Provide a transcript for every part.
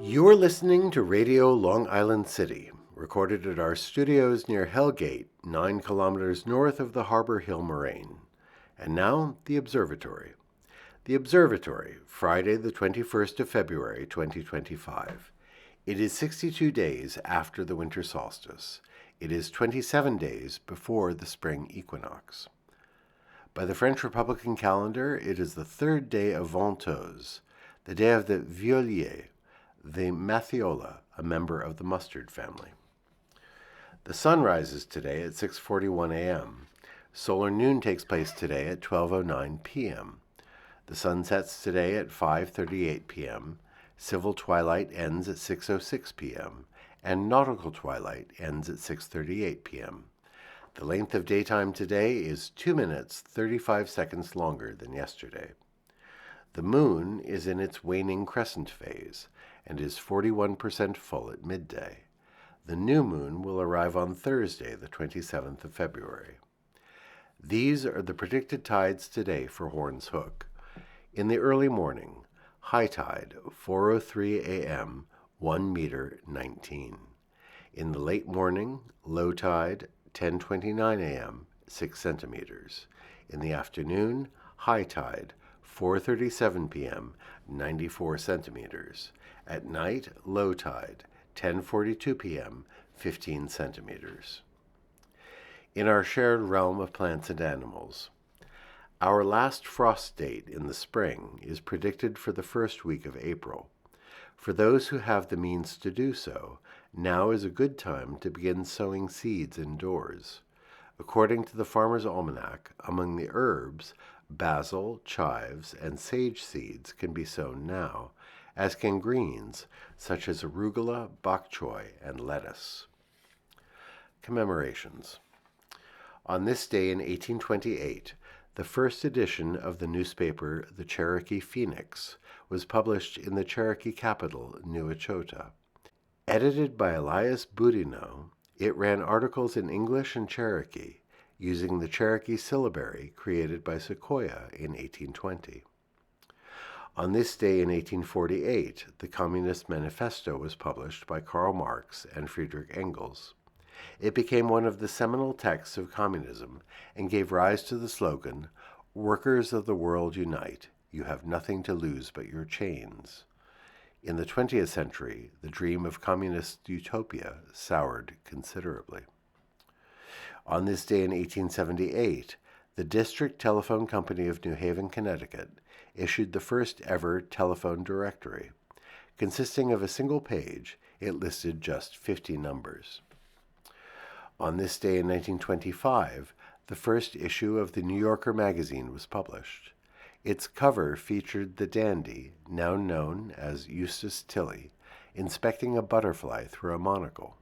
You're listening to Radio Long Island City, recorded at our studios near Hellgate, 9 kilometers north of the Harbor Hill Moraine. And now, the Observatory. The Observatory, Friday the 21st of February, 2025. It is 62 days after the winter solstice. It is 27 days before the spring equinox. By the French Republican calendar, it is the third day of Ventose, the day of the Violier, the Mathiola, a member of the mustard family. The sun rises today at 6:41 a.m. Solar noon takes place today at 12:09 p.m. The sun sets today at 5:38 p.m. Civil twilight ends at 6:06 p.m. and nautical twilight ends at 6:38 p.m. The length of daytime today is 2 minutes 35 seconds longer than yesterday. The moon is in its waning crescent phase and is 41% full at midday. The new moon will arrive on Thursday, the 27th of February. These are the predicted tides today for Horns Hook. In the early morning, high tide, 4:03 a.m., 1 meter 19. In the late morning, low tide, 10:29 a.m., 6 centimeters. In the afternoon, high tide, 4:37 p.m., 94 centimeters. At night, low tide, 10:42 p.m., 15 centimeters. In our shared realm of plants and animals, our last frost date in the spring is predicted for the first week of April. For those who have the means to do so, now is a good time to begin sowing seeds indoors. According to the Farmer's Almanac, among the herbs, basil, chives, and sage seeds can be sown now, as can greens such as arugula, bok choy, and lettuce. Commemorations. On this day in 1828, the first edition of the newspaper The Cherokee Phoenix was published in the Cherokee capital, Nouachota. Edited by Elias Boudinot, it ran articles in English and Cherokee, using the Cherokee syllabary created by Sequoyah in 1820. On this day in 1848, the Communist Manifesto was published by Karl Marx and Friedrich Engels. It became one of the seminal texts of communism and gave rise to the slogan, "Workers of the world unite, you have nothing to lose but your chains." In the 20th century, the dream of communist utopia soured considerably. On this day in 1878, the District Telephone Company of New Haven, Connecticut, issued the first ever telephone directory. Consisting of a single page, it listed just 50 numbers. On this day in 1925, the first issue of the New Yorker magazine was published. Its cover featured the dandy, now known as Eustace Tilley, inspecting a butterfly through a monocle.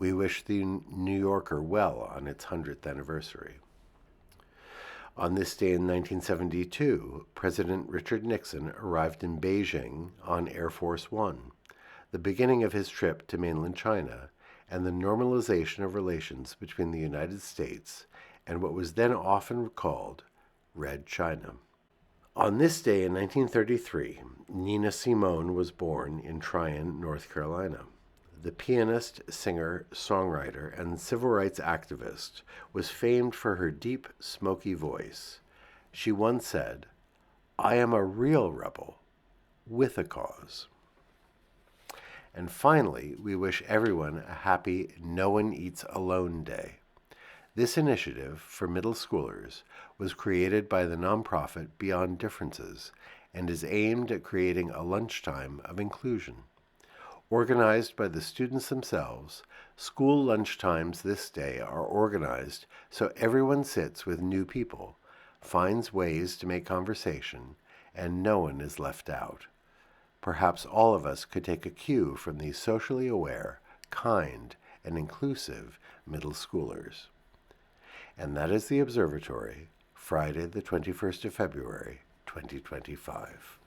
We wish the New Yorker well on its 100th anniversary. On this day in 1972, President Richard Nixon arrived in Beijing on Air Force One, the beginning of his trip to mainland China and the normalization of relations between the United States and what was then often called Red China. On this day in 1933, Nina Simone was born in Tryon, North Carolina. The pianist, singer, songwriter, and civil rights activist was famed for her deep, smoky voice. She once said, "I am a real rebel with a cause." And finally, we wish everyone a happy No One Eats Alone Day. This initiative for middle schoolers was created by the nonprofit Beyond Differences and is aimed at creating a lunchtime of inclusion. Organized by the students themselves, school lunchtimes this day are organized so everyone sits with new people, finds ways to make conversation, and no one is left out. Perhaps all of us could take a cue from these socially aware, kind, and inclusive middle schoolers. And that is the Observatory, Friday the 21st of February, 2025.